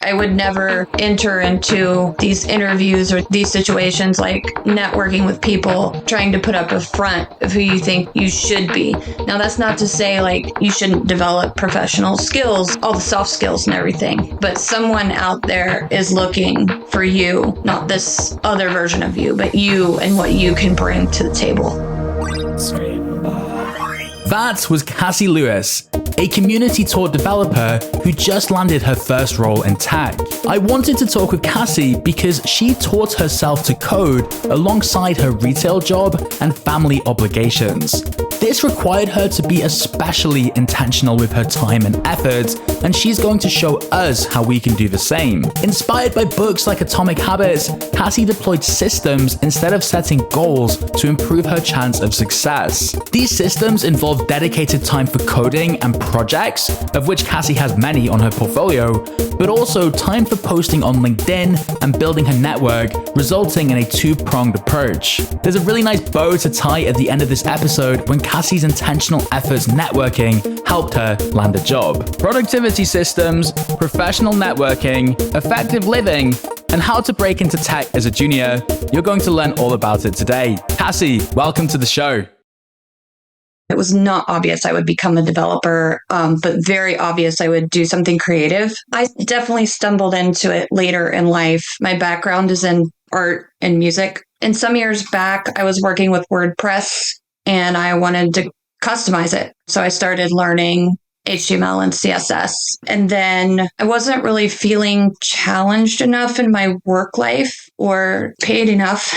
I would never enter into these interviews or these situations like networking with people, trying to put up a front of who you think you should be. Now, that's not to say like you shouldn't develop professional skills, all the soft skills and everything, but someone out there is looking for you, not this other version of you, but you and what you can bring to the table. That was Cassie Lewis, a community tour developer who just landed her first role in tech. I wanted to talk with Cassie because she taught herself to code alongside her retail job and family obligations. This required her to be especially intentional with her time and effort, and she's going to show us how we can do the same. Inspired by books like Atomic Habits, Cassie deployed systems instead of setting goals to improve her chance of success. These systems involve dedicated time for coding and projects, of which Cassie has many on her portfolio, but also time for posting on LinkedIn and building her network, resulting in a two-pronged approach. There's a really nice bow to tie at the end of this episode when Cassie's intentional efforts networking helped her land a job. Productivity systems, professional networking, effective living, and how to break into tech as a junior. You're going to learn all about it today. Cassie, welcome to the show. It was not obvious I would become a developer, but very obvious I would do something creative. I definitely stumbled into it later in life. My background is in art and music. And some years back, I was working with WordPress and I wanted to customize it. So I started learning HTML and CSS. And then I wasn't really feeling challenged enough in my work life or paid enough.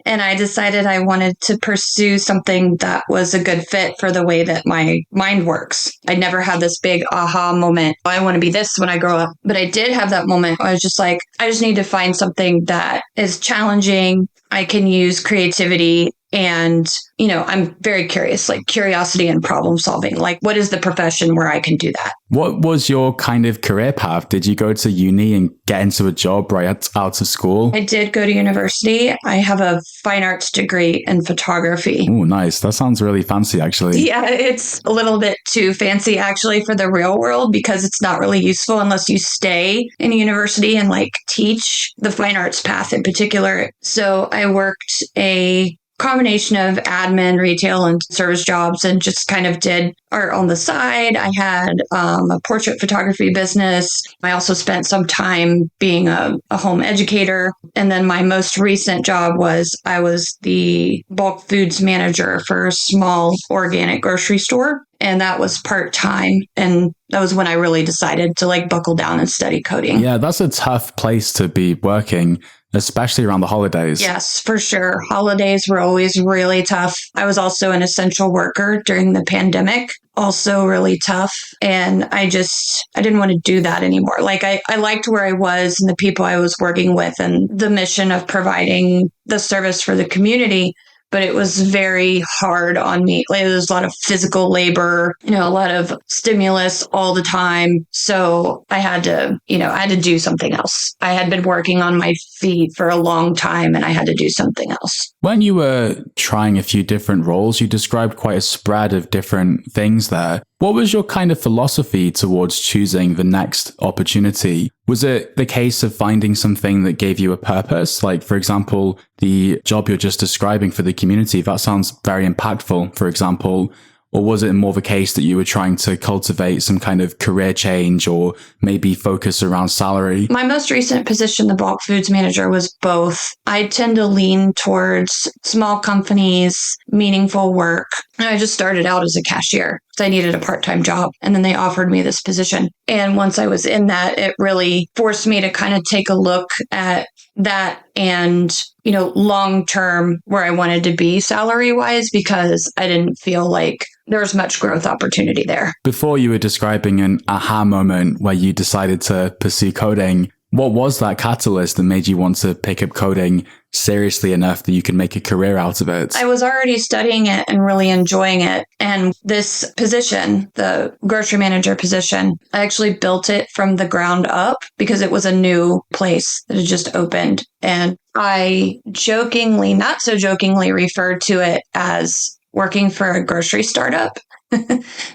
And I decided I wanted to pursue something that was a good fit for the way that my mind works. I never had this big aha moment. I want to be this when I grow up. But I did have that moment. I was just like, I just need to find something that is challenging. I can use creativity. And, I'm very curious, like curiosity and problem solving. Like, what is the profession where I can do that? What was your kind of career path? Did you go to uni and get into a job right out of school? I did go to university. I have a fine arts degree in photography. Oh, nice. That sounds really fancy, actually. Yeah, it's a little bit too fancy, actually, for the real world because it's not really useful unless you stay in a university and like teach the fine arts path in particular. So I worked a combination of admin, retail, and service jobs and just kind of did art on the side. I had a portrait photography business. I also spent some time being a home educator. And then my most recent job was I was the bulk foods manager for a small organic grocery store. And that was part-time. And that was when I really decided to like buckle down and study coding. Yeah, that's a tough place to be working, especially around the holidays. Yes, for sure. Holidays were always really tough. I was also an essential worker during the pandemic, also really tough. And I didn't want to do that anymore. Like I liked where I was and the people I was working with and the mission of providing the service for the community. But it was very hard on me. Like, there was a lot of physical labor, a lot of stimulus all the time. So I had to do something else. I had been working on my feet for a long time and I had to do something else. When you were trying a few different roles, you described quite a spread of different things there. What was your kind of philosophy towards choosing the next opportunity? Was it the case of finding something that gave you a purpose? Like, for example, the job you're just describing for the community, that sounds very impactful, for example. Or was it more the case that you were trying to cultivate some kind of career change or maybe focus around salary? My most recent position, the bulk foods manager, was both. I tend to lean towards small companies, meaningful work. I just started out as a cashier. So I needed a part-time job. And then they offered me this position. And once I was in that, it really forced me to kind of take a look at that and, long term where I wanted to be salary wise, because I didn't feel like there was much growth opportunity there. Before, you were describing an aha moment where you decided to pursue coding. What was that catalyst that made you want to pick up coding seriously enough that you can make a career out of it? I was already studying it and really enjoying it. And this position, the grocery manager position, I actually built it from the ground up because it was a new place that had just opened. And I not so jokingly referred to it as working for a grocery startup.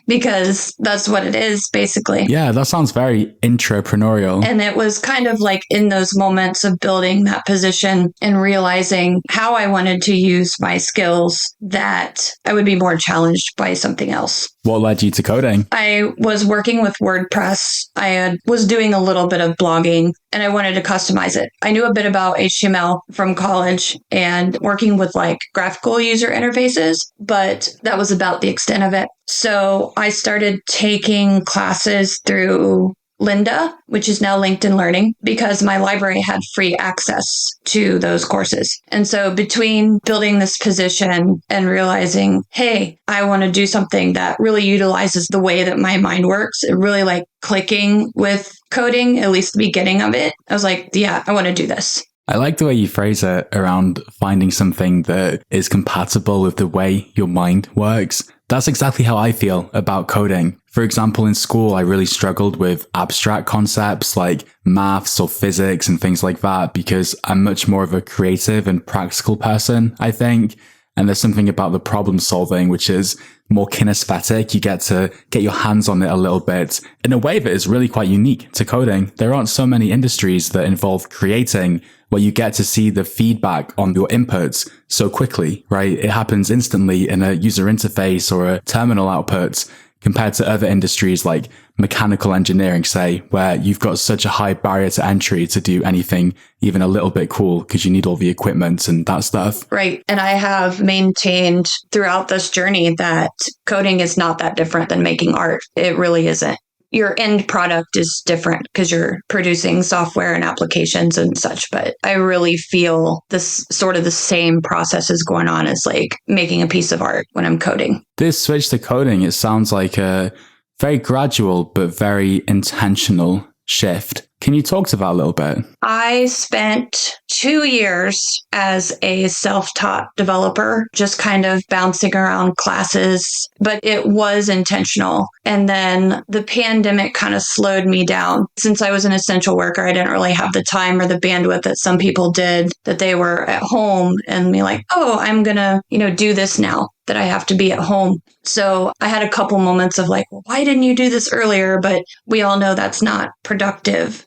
because that's what it is, basically. Yeah, that sounds very intrapreneurial. And it was kind of like in those moments of building that position and realizing how I wanted to use my skills that I would be more challenged by something else. What led you to coding? I was working with WordPress. Was doing a little bit of blogging and I wanted to customize it. I knew a bit about HTML from college and working with like graphical user interfaces, but that was about the extent of it. So I started taking classes through Lynda, which is now LinkedIn Learning, because my library had free access to those courses. And so between building this position and realizing, hey, I want to do something that really utilizes the way that my mind works, it really like clicking with coding, at least the beginning of it, I was like, yeah, I want to do this. I like the way you phrase it around finding something that is compatible with the way your mind works. That's exactly how I feel about coding. For example, in school, I really struggled with abstract concepts like maths or physics and things like that because I'm much more of a creative and practical person, I think. And there's something about the problem solving, which is more kinesthetic. You get to get your hands on it a little bit in a way that is really quite unique to coding. There aren't so many industries that involve creating where you get to see the feedback on your inputs so quickly, right? It happens instantly in a user interface or a terminal output compared to other industries like mechanical engineering, say, where you've got such a high barrier to entry to do anything even a little bit cool because you need all the equipment and that stuff. Right. And I have maintained throughout this journey that coding is not that different than making art. It really isn't. Your end product is different because you're producing software and applications and such. But I really feel this sort of the same process is going on as like making a piece of art when I'm coding. This switch to coding, it sounds like a very gradual but very intentional shift. Can you talk to that a little bit? I spent 2 years as a self-taught developer, just kind of bouncing around classes, but it was intentional. And then the pandemic kind of slowed me down. Since I was an essential worker, I didn't really have the time or the bandwidth that some people did, that they were at home and be like, oh, I'm going to, do this now that I have to be at home. So I had a couple moments of like, well, why didn't you do this earlier? But we all know that's not productive.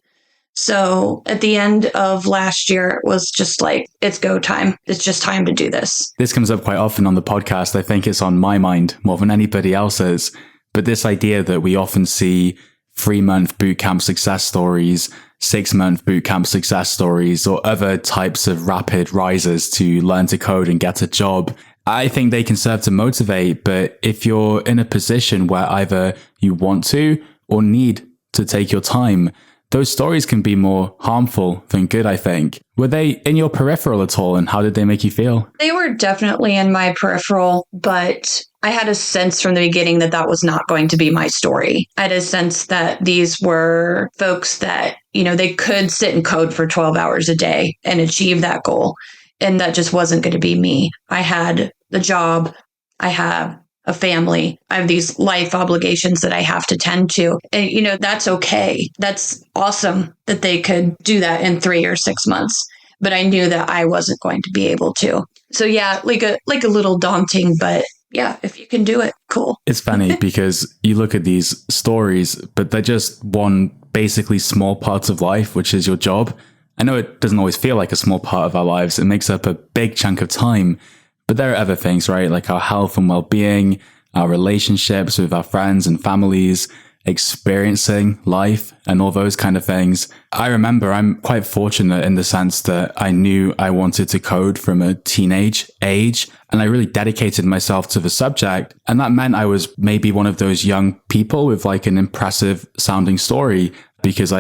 So at the end of last year, it was just like, it's go time. It's just time to do this. This comes up quite often on the podcast. I think it's on my mind more than anybody else's. But this idea that we often see 3-month bootcamp success stories, 6-month bootcamp success stories, or other types of rapid rises to learn to code and get a job. I think they can serve to motivate. But if you're in a position where either you want to or need to take your time, those stories can be more harmful than good, I think. Were they in your peripheral at all, and how did they make you feel? They were definitely in my peripheral, but I had a sense from the beginning that that was not going to be my story. I had a sense that these were folks that, they could sit and code for 12 hours a day and achieve that goal. And that just wasn't going to be me. I had the job. I have a family. I have these life obligations that I have to tend to. And, that's okay. That's awesome that they could do that in 3 or 6 months. But I knew that I wasn't going to be able to. So yeah, like a little daunting, but yeah, if you can do it, cool. It's funny because you look at these stories, but they're just one basically small part of life, which is your job. I know it doesn't always feel like a small part of our lives. It makes up a big chunk of time. But there are other things, right? Like our health and well-being, our relationships with our friends and families, experiencing life and all those kind of things. I remember I'm quite fortunate in the sense that I knew I wanted to code from a teenage age, and I really dedicated myself to the subject. And that meant I was maybe one of those young people with like an impressive sounding story because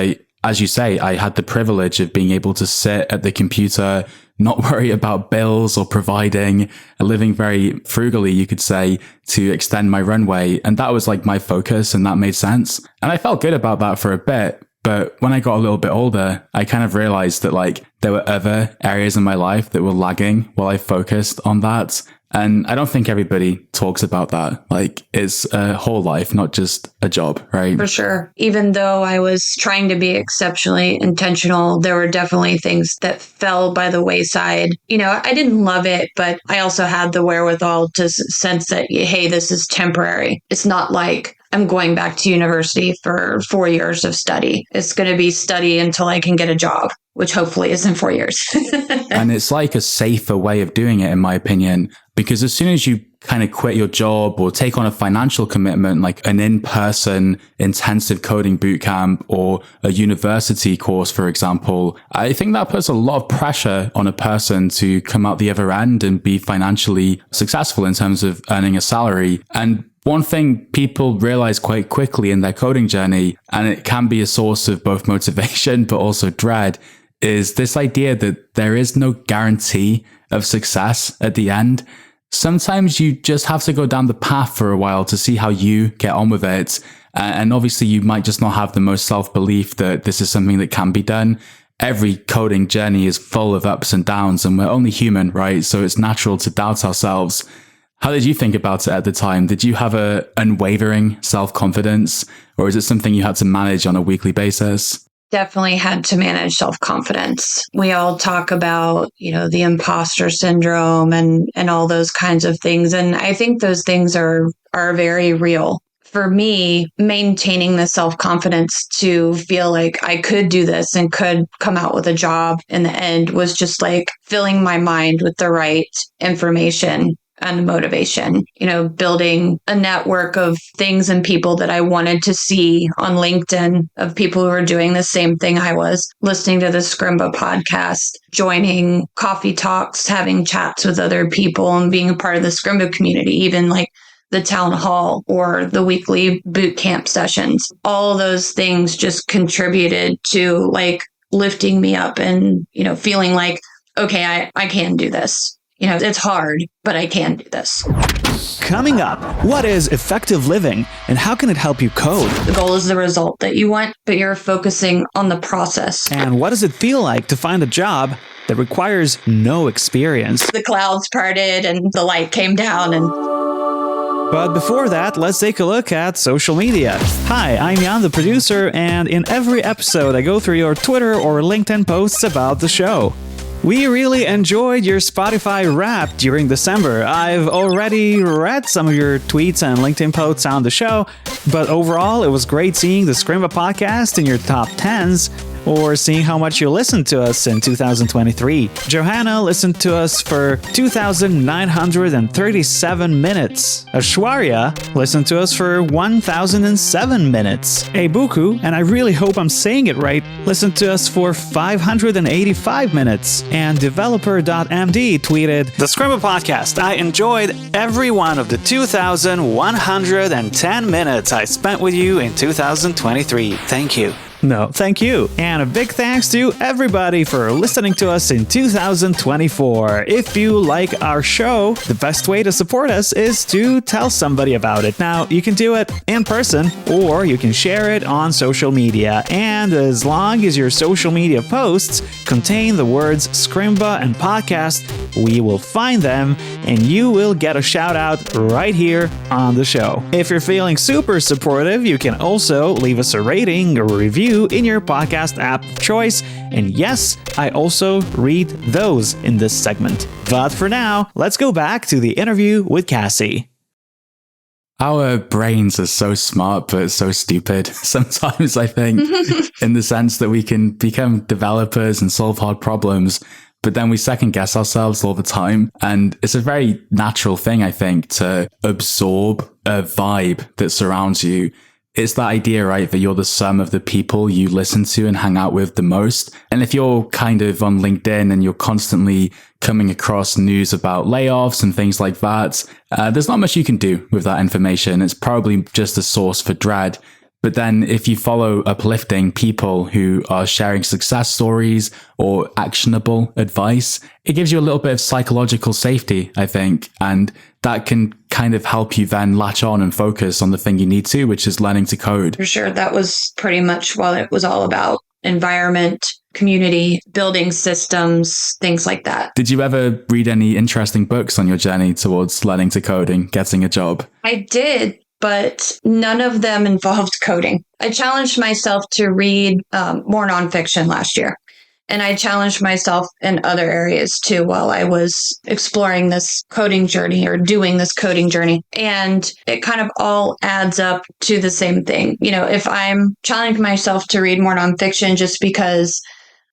as you say, I had the privilege of being able to sit at the computer, not worry about bills or providing, living very frugally, you could say, to extend my runway. And that was like my focus, and that made sense. And I felt good about that for a bit. But when I got a little bit older, I kind of realized that like there were other areas in my life that were lagging while I focused on that. And I don't think everybody talks about that. Like, it's a whole life, not just a job, right? For sure. Even though I was trying to be exceptionally intentional, there were definitely things that fell by the wayside. I didn't love it, but I also had the wherewithal to sense that, hey, this is temporary. It's not like I'm going back to university for 4 years of study. It's going to be study until I can get a job, which hopefully is in 4 years. And it's like a safer way of doing it, in my opinion, because as soon as you kind of quit your job or take on a financial commitment, like an in-person intensive coding bootcamp or a university course, for example, I think that puts a lot of pressure on a person to come out the other end and be financially successful in terms of earning a salary. And one thing people realize quite quickly in their coding journey, and it can be a source of both motivation but also dread, is this idea that there is no guarantee of success at the end. Sometimes you just have to go down the path for a while to see how you get on with it. And obviously you might just not have the most self-belief that this is something that can be done. Every coding journey is full of ups and downs, and we're only human, right? So it's natural to doubt ourselves. How did you think about it at the time? Did you have a unwavering self-confidence, or is it something you had to manage on a weekly basis? Definitely had to manage self-confidence. We all talk about, the imposter syndrome and all those kinds of things. And I think those things are very real. For me, maintaining the self-confidence to feel like I could do this and could come out with a job in the end was just like filling my mind with the right information and motivation, building a network of things and people that I wanted to see on LinkedIn of people who were doing the same thing I was, listening to the Scrimba podcast, joining coffee talks, having chats with other people and being a part of the Scrimba community, even like the town hall or the weekly bootcamp sessions. All those things just contributed to like lifting me up and, feeling like, okay, I can do this. It's hard, but I can do this. Coming up, what is effective living and how can it help you code? The goal is the result that you want, but you're focusing on the process. And what does it feel like to find a job that requires no experience? The clouds parted and the light came down But before that, let's take a look at social media. Hi, I'm Jan, the producer, and in every episode I go through your Twitter or LinkedIn posts about the show. We really enjoyed your Spotify Wrap during December. I've already read some of your tweets and LinkedIn posts on the show, but overall it was great seeing the Scrimba podcast in your top 10s, or seeing how much you listened to us in 2023. Johanna listened to us for 2,937 minutes. Ashwarya listened to us for 1,007 minutes. Ebuku, and I really hope I'm saying it right, listened to us for 585 minutes. And developer.md tweeted, "The Scrimba podcast, I enjoyed every one of the 2,110 minutes I spent with you in 2023. Thank you." No, thank you. And a big thanks to everybody for listening to us in 2024. If you like our show, the best way to support us is to tell somebody about it. Now, you can do it in person or you can share it on social media. And as long as your social media posts contain the words Scrimba and podcast, we will find them and you will get a shout out right here on the show. If you're feeling super supportive, you can also leave us a rating or review in your podcast app of choice. And yes, I also read those in this segment. But for now, let's go back to the interview with Cassie. Our brains are so smart, but so stupid sometimes, I think, in the sense that we can become developers and solve hard problems, but then we second guess ourselves all the time. And it's a very natural thing, I think, to absorb a vibe that surrounds you. It's that idea, right, that you're the sum of the people you listen to and hang out with the most. And if you're kind of on LinkedIn and you're constantly coming across news about layoffs and things like that, there's not much you can do with that information. It's probably just a source for dread. But then if you follow uplifting people who are sharing success stories or actionable advice, it gives you a little bit of psychological safety, I think. And that can kind of help you then latch on and focus on the thing you need to, which is learning to code. For sure. That was pretty much what it was all about. Environment, community, building systems, things like that. Did you ever read any interesting books on your journey towards learning to code and getting a job? I did, but none of them involved coding. I challenged myself to read more nonfiction last year. And I challenged myself in other areas too while I was exploring this coding journey or doing this coding journey. And it kind of all adds up to the same thing. You know, if I'm challenging myself to read more nonfiction just because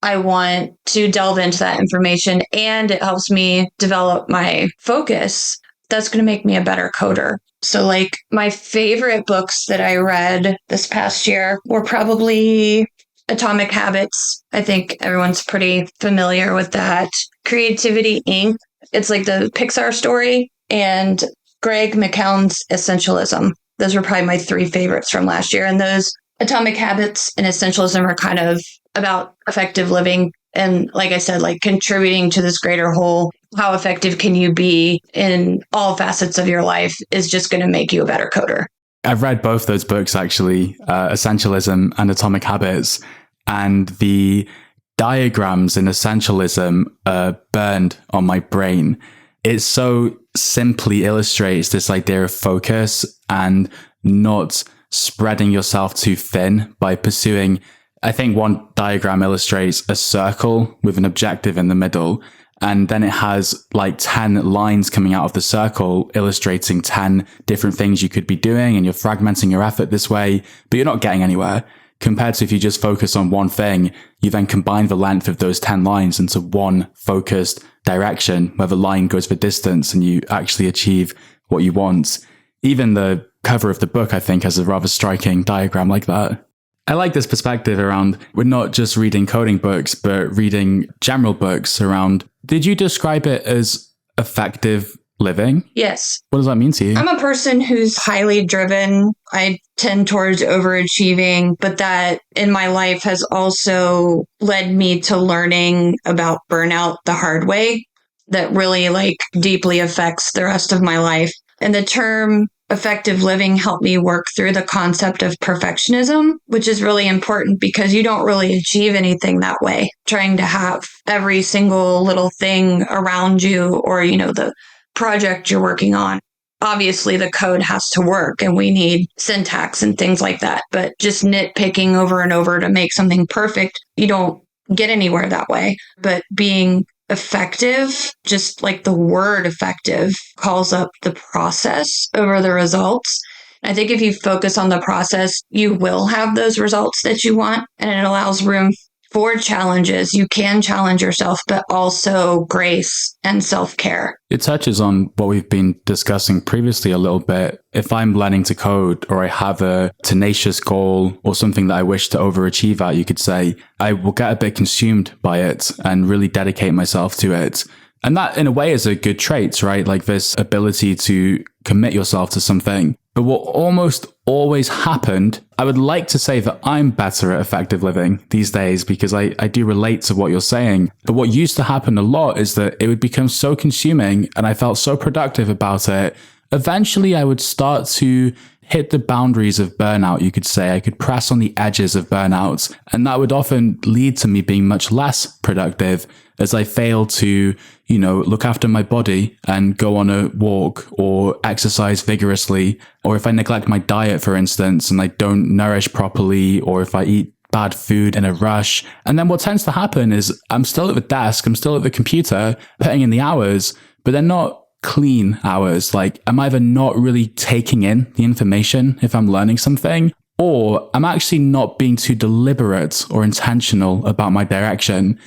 I want to delve into that information and it helps me develop my focus, that's going to make me a better coder. So like my favorite books that I read this past year were probably Atomic Habits. I think everyone's pretty familiar with that. Creativity Inc. It's like the Pixar story, and Greg McKeown's Essentialism. Those were probably my three favorites from last year. And those Atomic Habits and Essentialism are kind of about effective living. And like I said, like contributing to this greater whole. How effective can you be in all facets of your life is just going to make you a better coder. I've read both those books, actually, Essentialism and Atomic Habits, and the diagrams in Essentialism are burned on my brain. It so simply illustrates this idea of focus and not spreading yourself too thin by pursuing. I think one diagram illustrates a circle with an objective in the middle. And then it has like 10 lines coming out of the circle illustrating 10 different things you could be doing, and you're fragmenting your effort this way, but you're not getting anywhere. Compared to if you just focus on one thing, you then combine the length of those 10 lines into one focused direction where the line goes for distance and you actually achieve what you want. Even the cover of the book, I think, has a rather striking diagram like that. I like this perspective around we're not just reading coding books, but reading general books around. Did you describe it as effective living? Yes. What does that mean to you? I'm a person who's highly driven. I tend towards overachieving, but that in my life has also led me to learning about burnout the hard way that really like deeply affects the rest of my life. And the term effective living helped me work through the concept of perfectionism, which is really important because you don't really achieve anything that way. Trying to have every single little thing around you or, you know, the project you're working on. Obviously, the code has to work and we need syntax and things like that. But just nitpicking over and over to make something perfect, you don't get anywhere that way. But being effective, just like the word effective, calls up the process over the results. I think if you focus on the process, you will have those results that you want, and it allows room for challenges. You can challenge yourself, but also grace and self-care. It touches on what we've been discussing previously a little bit. If I'm learning to code or I have a tenacious goal or something that I wish to overachieve at, you could say, I will get a bit consumed by it and really dedicate myself to it. And that in a way is a good trait, right? Like this ability to commit yourself to something. But what almost always happened, I would like to say that I'm better at effective living these days because I do relate to what you're saying. But what used to happen a lot is that it would become so consuming and I felt so productive about it. Eventually, I would start to hit the boundaries of burnout, you could say. I could press on the edges of burnout. And that would often lead to me being much less productive as I fail to, you know, look after my body and go on a walk or exercise vigorously. Or if I neglect my diet, for instance, and I don't nourish properly, or if I eat bad food in a rush. And then what tends to happen is I'm still at the desk, I'm still at the computer, putting in the hours, but they're not clean hours. Like I'm either not really taking in the information if I'm learning something, or I'm actually not being too deliberate or intentional about my direction.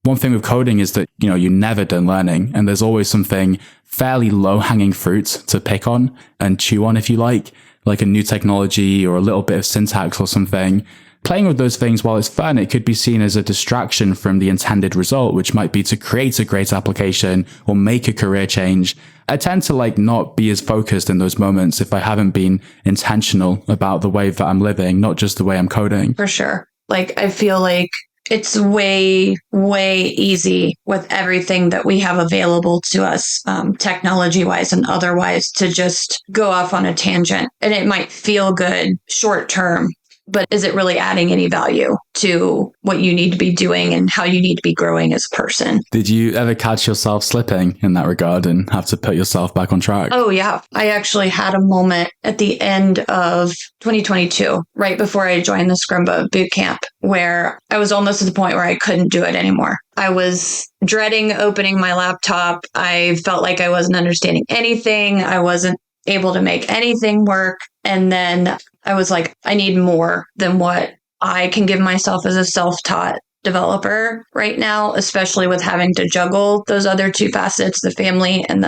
One thing with coding is that, you know, you're never done learning and there's always something fairly low hanging fruit to pick on and chew on, if you like a new technology or a little bit of syntax or something. Playing with those things while it's fun, it could be seen as a distraction from the intended result, which might be to create a great application or make a career change. I tend to not be as focused in those moments if I haven't been intentional about the way that I'm living, not just the way I'm coding. For sure. I feel like it's way, way easy with everything that we have available to us, technology-wise and otherwise, to just go off on a tangent. And it might feel good short term, but is it really adding any value to what you need to be doing and how you need to be growing as a person? Did you ever catch yourself slipping in that regard and have to put yourself back on track? Oh, yeah. I actually had a moment at the end of 2022, right before I joined the Scrimba bootcamp, where I was almost at the point where I couldn't do it anymore. I was dreading opening my laptop. I felt like I wasn't understanding anything. I wasn't able to make anything work. And then I was like, I need more than what I can give myself as a self-taught developer right now, especially with having to juggle those other two facets, the family and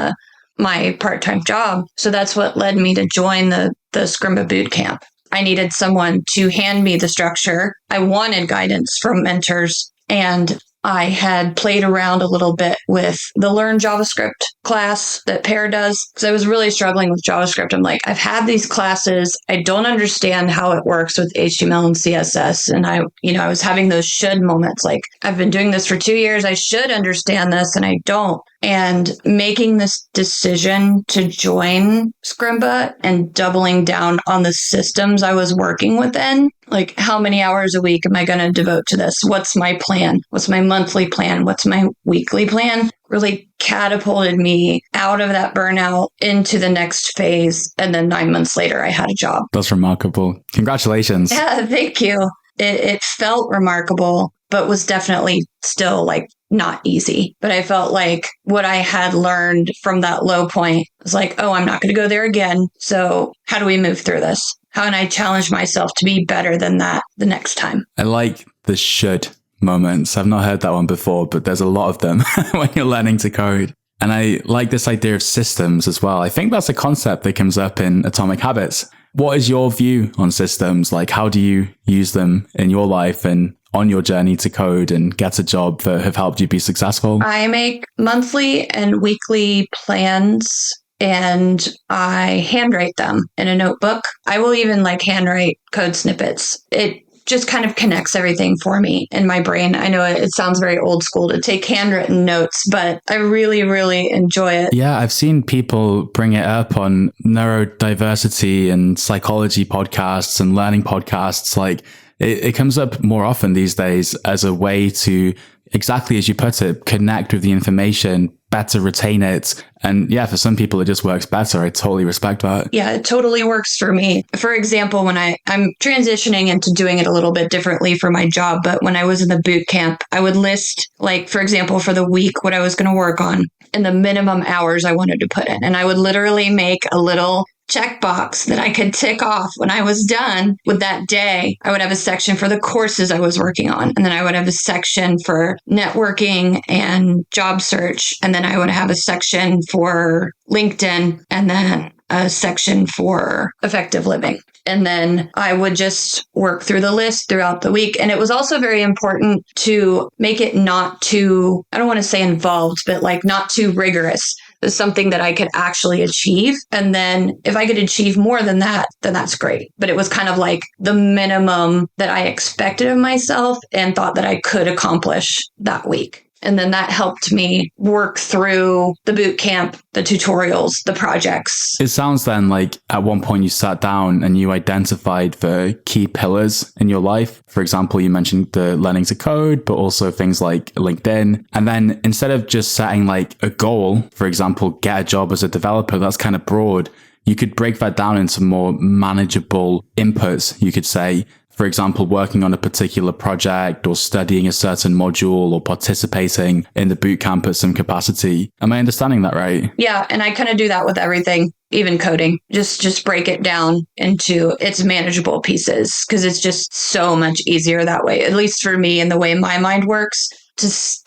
my part-time job. So that's what led me to join the Scrimba bootcamp. I needed someone to hand me the structure. I wanted guidance from mentors, and I had played around a little bit with the Learn JavaScript class that Pear does, because I was really struggling with JavaScript. I'm like, I've had these classes. I don't understand how it works with HTML and CSS. And I was having those should moments. Like, I've been doing this for 2 years. I should understand this, and I don't. And making this decision to join Scrimba and doubling down on the systems I was working within, like, how many hours a week am I going to devote to this? What's my plan? What's my monthly plan? What's my weekly plan? Really catapulted me out of that burnout into the next phase. And then 9 months later, I had a job. That's remarkable. Congratulations. Yeah, thank you. It felt remarkable, but was definitely still like not easy. But I felt like what I had learned from that low point was like, oh, I'm not going to go there again. So how do we move through this? How can I challenge myself to be better than that the next time? I like the should moments. I've not heard that one before, but there's a lot of them when you're learning to code. And I like this idea of systems as well. I think that's a concept that comes up in Atomic Habits. What is your view on systems? Like, how do you use them in your life and on your journey to code and get a job that have helped you be successful? I make monthly and weekly plans, and I handwrite them in a notebook. I will even handwrite code snippets. It just kind of connects everything for me in my brain. I know it sounds very old school to take handwritten notes, but I really, really enjoy it. Yeah, I've seen people bring it up on neurodiversity and psychology podcasts and learning podcasts. Like, it comes up more often these days as a way to, exactly as you put it, connect with the information, better retain it. And yeah, for some people, it just works better. I totally respect that. Yeah, it totally works for me. For example, when I'm transitioning into doing it a little bit differently for my job, but when I was in the boot camp, I would list, for example, for the week, what I was going to work on and the minimum hours I wanted to put in. And I would literally make a little checkbox that I could tick off when I was done with that day. I would have a section for the courses I was working on. And then I would have a section for networking and job search. And then I would have a section for LinkedIn, and then a section for effective living. And then I would just work through the list throughout the week. And it was also very important to make it not too, I don't want to say involved, but not too rigorous. It's something that I could actually achieve. And then if I could achieve more than that, then that's great. But it was kind of like the minimum that I expected of myself and thought that I could accomplish that week. And then that helped me work through the boot camp, the tutorials, the projects. It sounds then like at one point you sat down and you identified the key pillars in your life. For example, you mentioned the learning to code, but also things like LinkedIn. And then instead of just setting a goal, for example, get a job as a developer, that's kind of broad. You could break that down into more manageable inputs, you could say. For example, working on a particular project or studying a certain module or participating in the bootcamp at some capacity. Am I understanding that right? Yeah, and I kind of do that with everything, even coding. Just break it down into its manageable pieces, because it's just so much easier that way, at least for me and the way my mind works,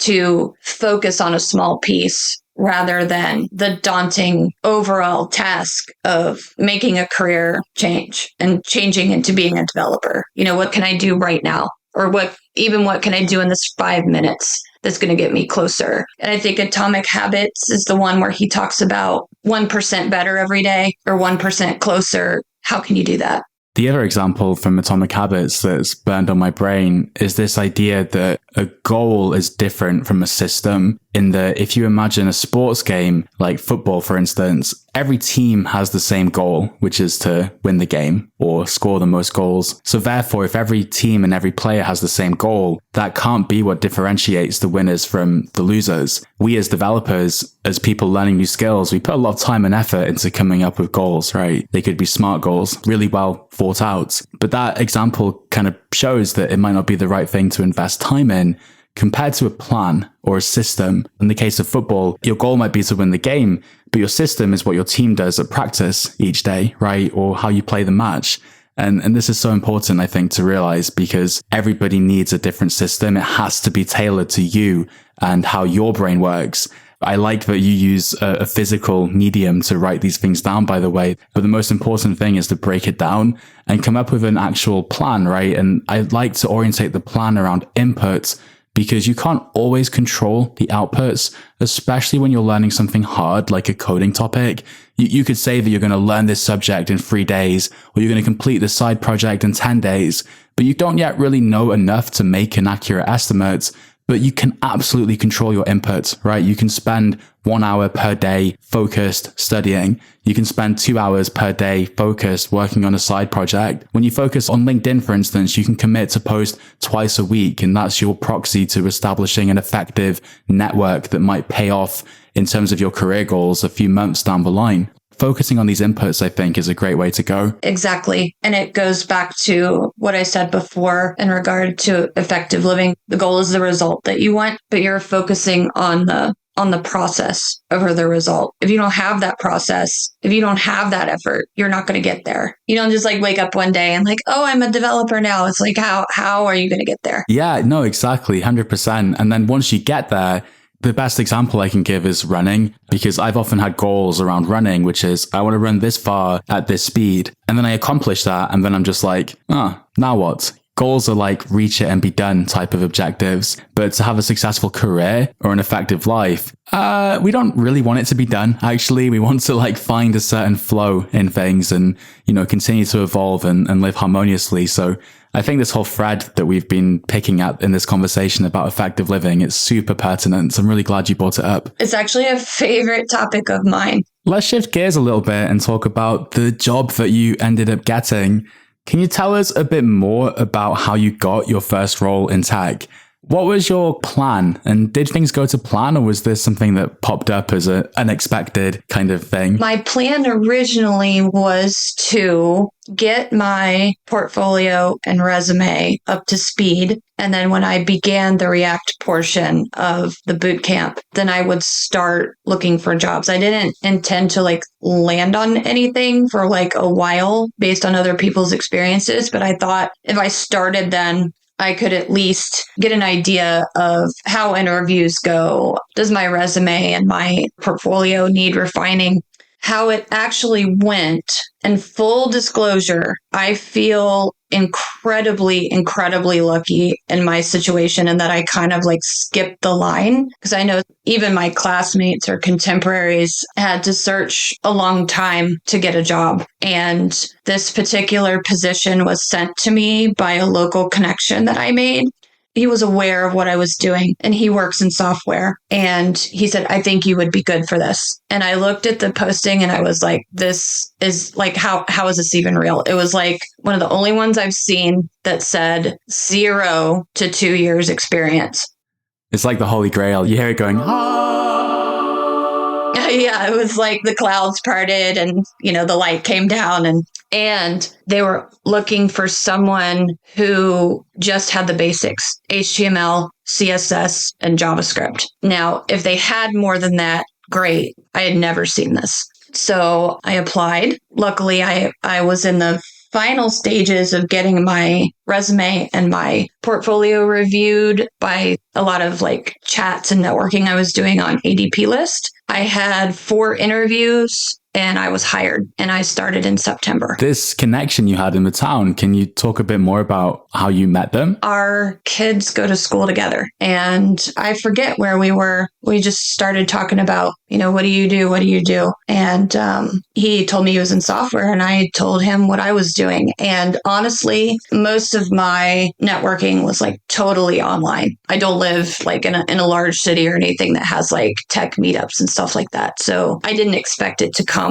to focus on a small piece rather than the daunting overall task of making a career change and changing into being a developer. What can I do right now? Or what can I do in this 5 minutes that's going to get me closer? And I think Atomic Habits is the one where he talks about 1% better every day or 1% closer. How can you do that? The other example from Atomic Habits that's burned on my brain is this idea that a goal is different from a system in that if you imagine a sports game like football, for instance, every team has the same goal, which is to win the game or score the most goals. So therefore, if every team and every player has the same goal, that can't be what differentiates the winners from the losers. We as developers, as people learning new skills, we put a lot of time and effort into coming up with goals, right? They could be smart goals, really well thought out. But that example kind of shows that it might not be the right thing to invest time in compared to a plan or a system. In the case of football, your goal might be to win the game, but your system is what your team does at practice each day, right? Or how you play the match. And this is so important, I think, to realize because everybody needs a different system. It has to be tailored to you and how your brain works. I like that you use a physical medium to write these things down, by the way. But the most important thing is to break it down and come up with an actual plan, right? And I like to orientate the plan around inputs because you can't always control the outputs, especially when you're learning something hard like a coding topic. You could say that you're going to learn this subject in 3 days, or you're going to complete this side project in 10 days, but you don't yet really know enough to make an accurate estimate. But you can absolutely control your inputs, right? You can spend 1 hour per day focused studying. You can spend 2 hours per day focused working on a side project. When you focus on LinkedIn, for instance, you can commit to post twice a week, and that's your proxy to establishing an effective network that might pay off in terms of your career goals a few months down the line. Focusing on these inputs, I think, is a great way to go. Exactly. And it goes back to what I said before in regard to effective living. The goal is the result that you want, but you're focusing on the process over the result. If you don't have that process, if you don't have that effort, you're not going to get there. You don't just wake up one day and oh, I'm a developer now. It's how are you going to get there? Yeah, no, exactly. 100%. And then once you get there, the best example I can give is running, because I've often had goals around running, which is I want to run this far at this speed. And then I accomplish that. And then I'm just now what? Goals are reach it and be done type of objectives. But to have a successful career or an effective life, we don't really want it to be done. Actually, we want to find a certain flow in things and, continue to evolve and live harmoniously. So I think this whole thread that we've been picking at in this conversation about effective living is super pertinent. I'm really glad you brought it up. It's actually a favorite topic of mine. Let's shift gears a little bit and talk about the job that you ended up getting. Can you tell us a bit more about how you got your first role in tech? What was your plan? And did things go to plan, or was this something that popped up as an unexpected kind of thing? My plan originally was to get my portfolio and resume up to speed. And then when I began the React portion of the bootcamp, then I would start looking for jobs. I didn't intend to land on anything for a while based on other people's experiences. But I thought if I started then, I could at least get an idea of how interviews go. Does my resume and my portfolio need refining? How it actually went. And full disclosure, I feel incredibly lucky in my situation in that I kind of skipped the line, because I know even my classmates or contemporaries had to search a long time to get a job. And this particular position was sent to me by a local connection that I made. He was aware of what I was doing, and he works in software. And he said, I think you would be good for this. And I looked at the posting and I was like, this is how is this even real? It was one of the only ones I've seen that said 0 to 2 years experience. It's like the Holy Grail. You hear it going, Yeah, it was the clouds parted and, the light came down and they were looking for someone who just had the basics, HTML, CSS, and JavaScript. Now, if they had more than that, great. I had never seen this. So I applied. Luckily, I was in the final stages of getting my resume and my portfolio reviewed by a lot of chats and networking I was doing on ADP List. I had 4 interviews and I was hired, and I started in September. This connection you had in the town, can you talk a bit more about how you met them? Our kids go to school together, and I forget where we were. We just started talking about, what do you do? What do you do? And he told me he was in software, and I told him what I was doing. And honestly, most of my networking was like totally online. I don't live like in a large city or anything that has like tech meetups and stuff like that. So I didn't expect it to come,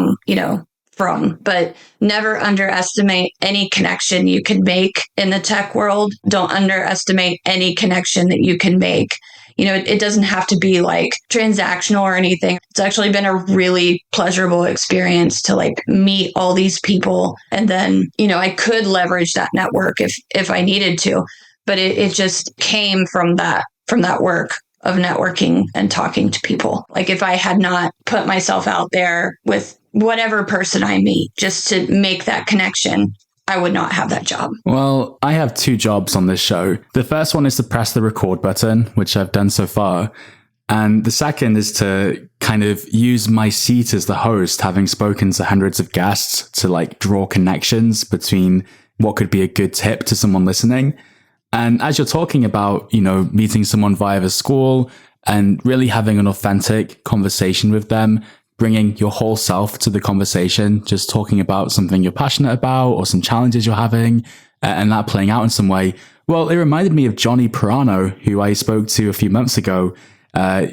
but never underestimate any connection you can make in the tech world. Don't underestimate any connection that you can make. It doesn't have to be like transactional or anything. It's actually been a really pleasurable experience to like meet all these people. And then, I could leverage that network if I needed to, but it just came from that work of networking and talking to people. Like if I had not put myself out there with whatever person I meet just to make that connection, I would not have that job. Well, I have 2 jobs on this show. The first one is to press the record button, which I've done so far. And the second is to kind of use my seat as the host, having spoken to hundreds of guests, to like draw connections between what could be a good tip to someone listening. And as you're talking about, meeting someone via the school and really having an authentic conversation with them, bringing your whole self to the conversation, just talking about something you're passionate about or some challenges you're having, and that playing out in some way. Well, it reminded me of Johnny Pirano, who I spoke to a few months ago.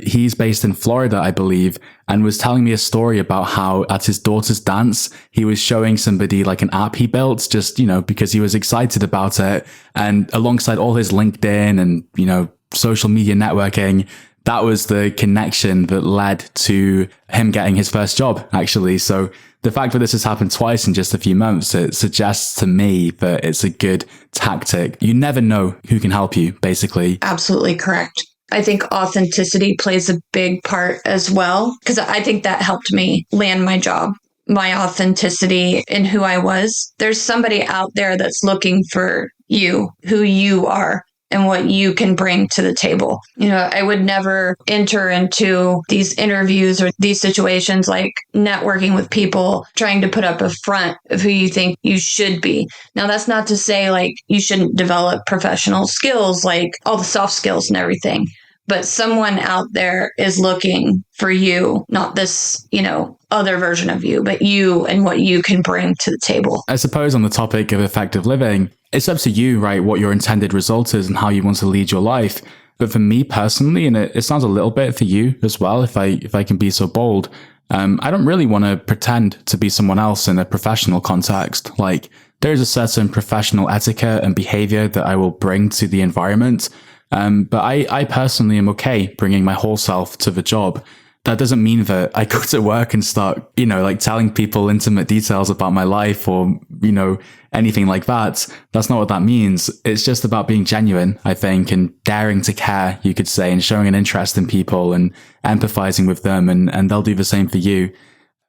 He's based in Florida, I believe, and was telling me a story about how at his daughter's dance, he was showing somebody like an app he built just, because he was excited about it. And alongside all his LinkedIn and, social media networking, that was the connection that led to him getting his first job, actually. So the fact that this has happened twice in just a few months, it suggests to me that it's a good tactic. You never know who can help you, basically. Absolutely correct. I think authenticity plays a big part as well, because I think that helped me land my job. My authenticity in who I was. There's somebody out there that's looking for you, who you are, and what you can bring to the table. I would never enter into these interviews or these situations like networking with people, trying to put up a front of who you think you should be. Now, that's not to say like you shouldn't develop professional skills, like all the soft skills and everything. But someone out there is looking for you, not this, other version of you, but you and what you can bring to the table. I suppose on the topic of effective living, it's up to you, right, what your intended result is and how you want to lead your life. But for me personally, and it sounds a little bit for you as well, if I can be so bold, I don't really want to pretend to be someone else in a professional context. Like there's a certain professional etiquette and behavior that I will bring to the environment. But I personally am okay bringing my whole self to the job. That doesn't mean that I go to work and start, like telling people intimate details about my life or, anything like that. That's not what that means. It's just about being genuine, I think, and daring to care, you could say, and showing an interest in people and empathizing with them, and they'll do the same for you.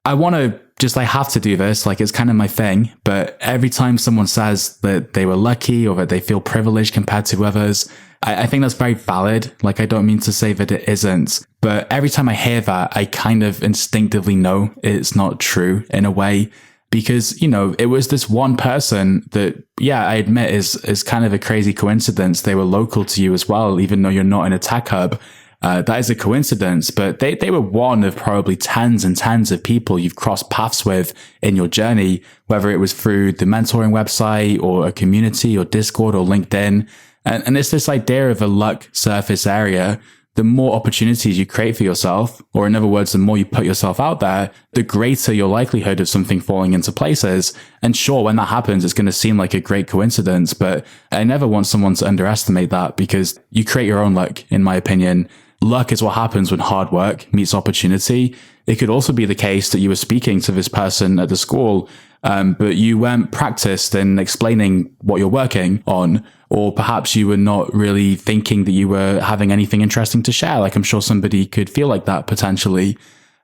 I want to I have to do this, like it's kind of my thing, but every time someone says that they were lucky or that they feel privileged compared to others, I think that's very valid. Like, I don't mean to say that it isn't, but every time I hear that, I kind of instinctively know it's not true in a way, because, it was this one person that, yeah, I admit is kind of a crazy coincidence. They were local to you as well, even though you're not in a tech hub. That is a coincidence, but they were one of probably tens and tens of people you've crossed paths with in your journey, whether it was through the mentoring website or a community or Discord or LinkedIn. And it's this idea of a luck surface area. The more opportunities you create for yourself, or in other words, the more you put yourself out there, the greater your likelihood of something falling into places. And sure, when that happens, it's going to seem like a great coincidence, but I never want someone to underestimate that, because you create your own luck, in my opinion. Luck is what happens when hard work meets opportunity. It could also be the case that you were speaking to this person at the school, but you weren't practiced in explaining what you're working on, or perhaps you were not really thinking that you were having anything interesting to share. Like, I'm sure somebody could feel like that potentially.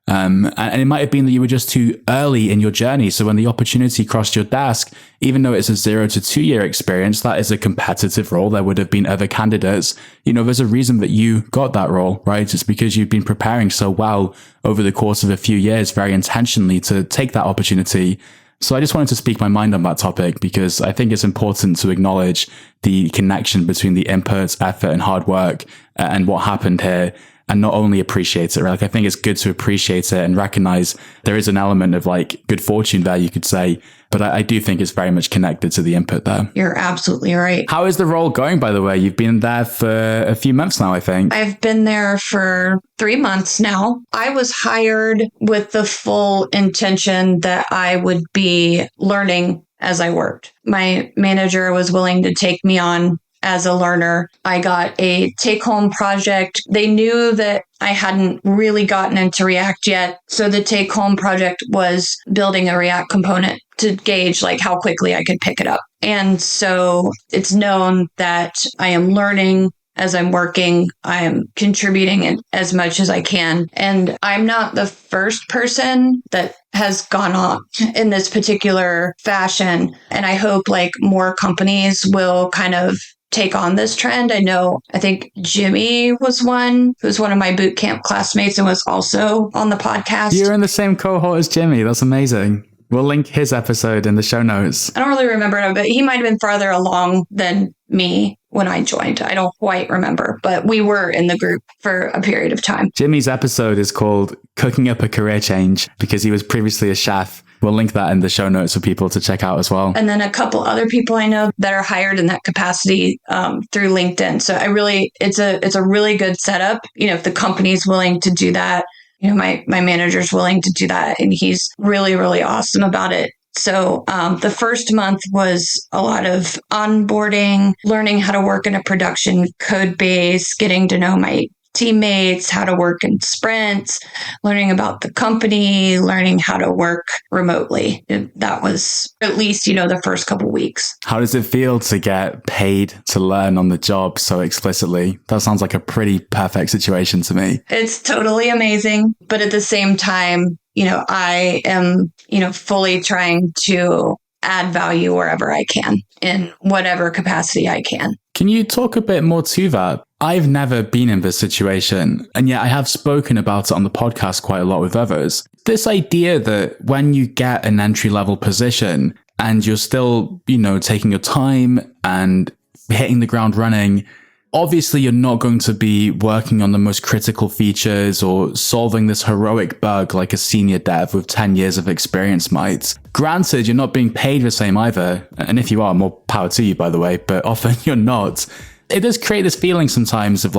And it might have been that you were just too early in your journey. So when the opportunity crossed your desk, even though it's a 0 to 2 year experience, that is a competitive role. There would have been other candidates. There's a reason that you got that role, right? It's because you've been preparing so well over the course of a few years, very intentionally, to take that opportunity. So I just wanted to speak my mind on that topic because I think it's important to acknowledge the connection between the input, effort, and hard work and what happened here, and not only appreciate it. Right? I think it's good to appreciate it and recognize there is an element of good fortune there, you could say. But I do think it's very much connected to the input there. You're absolutely right. How is the role going, by the way? You've been there for a few months now, I think. I've been there for 3 months now. I was hired with the full intention that I would be learning as I worked. My manager was willing to take me on as a learner. I got a take-home project. They knew that I hadn't really gotten into React yet. So the take-home project was building a React component to gauge how quickly I could pick it up. And so it's known that I am learning as I'm working. I am contributing as much as I can. And I'm not the first person that has gone on in this particular fashion. And I hope more companies will kind of take on this trend. I think Jimmy was one who's one of my bootcamp classmates and was also on the podcast. You're in the same cohort as Jimmy. That's amazing. We'll link his episode in the show notes. I don't really remember him, but he might have been farther along than me when I joined. I don't quite remember, but we were in the group for a period of time. Jimmy's episode is called Cooking Up a Career Change because he was previously a chef. We'll link that in the show notes for people to check out as well. And then a couple other people I know that are hired in that capacity through LinkedIn. So it's a really good setup. If the company's willing to do that, my manager's willing to do that, and he's really, really awesome about it. So the first month was a lot of onboarding, learning how to work in a production code base, getting to know my teammates, how to work in sprints, learning about the company, learning how to work remotely. That was at least, the first couple weeks. How does it feel to get paid to learn on the job so explicitly? That sounds like a pretty perfect situation to me. It's totally amazing. But at the same time, I am, fully trying to add value wherever I can in whatever capacity I can. Can you talk a bit more to that? I've never been in this situation, and yet I have spoken about it on the podcast quite a lot with others. This idea that when you get an entry-level position and you're still, taking your time and hitting the ground running, obviously you're not going to be working on the most critical features or solving this heroic bug like a senior dev with 10 years of experience might. Granted, you're not being paid the same either, and if you are, more power to you, by the way, but often you're not. It does create this feeling sometimes of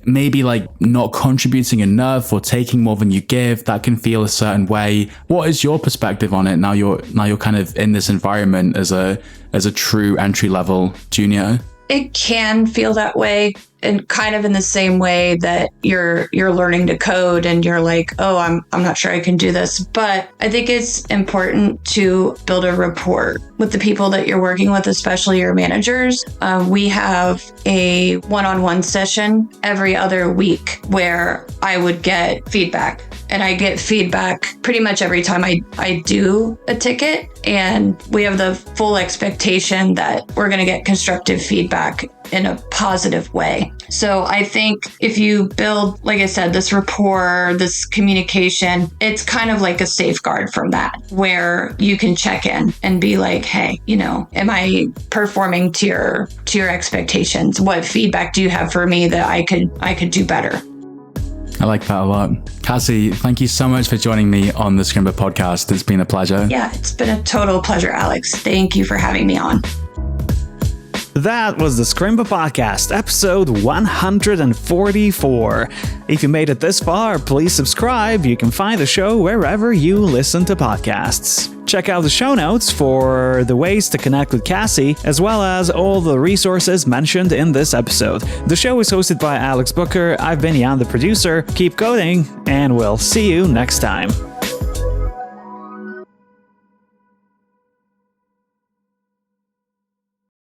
maybe not contributing enough or taking more than you give. That can feel a certain way. What is your perspective on it now you're kind of in this environment as a true entry-level junior? It can feel that way, and kind of in the same way that you're learning to code and you're oh, I'm not sure I can do this. But I think it's important to build a rapport with the people that you're working with, especially your managers. We have a one-on-one session every other week where I would get feedback. And I get feedback pretty much every time I do a ticket. And we have the full expectation that we're going to get constructive feedback in a positive way. So I think if you build, like I said, this rapport, this communication, it's kind of like a safeguard from that, where you can check in and be hey, am I performing to your expectations? What feedback do you have for me that I could do better? I like that a lot. Cassie, thank you so much for joining me on the Scrimba podcast. It's been a pleasure. Yeah, it's been a total pleasure, Alex. Thank you for having me on. That was the Scrimba Podcast, episode 144. If you made it this far, please subscribe. You can find the show wherever you listen to podcasts. Check out the show notes for the ways to connect with Cassie, as well as all the resources mentioned in this episode. The show is hosted by Alex Booker. I've been Jan, the producer. Keep coding, and we'll see you next time.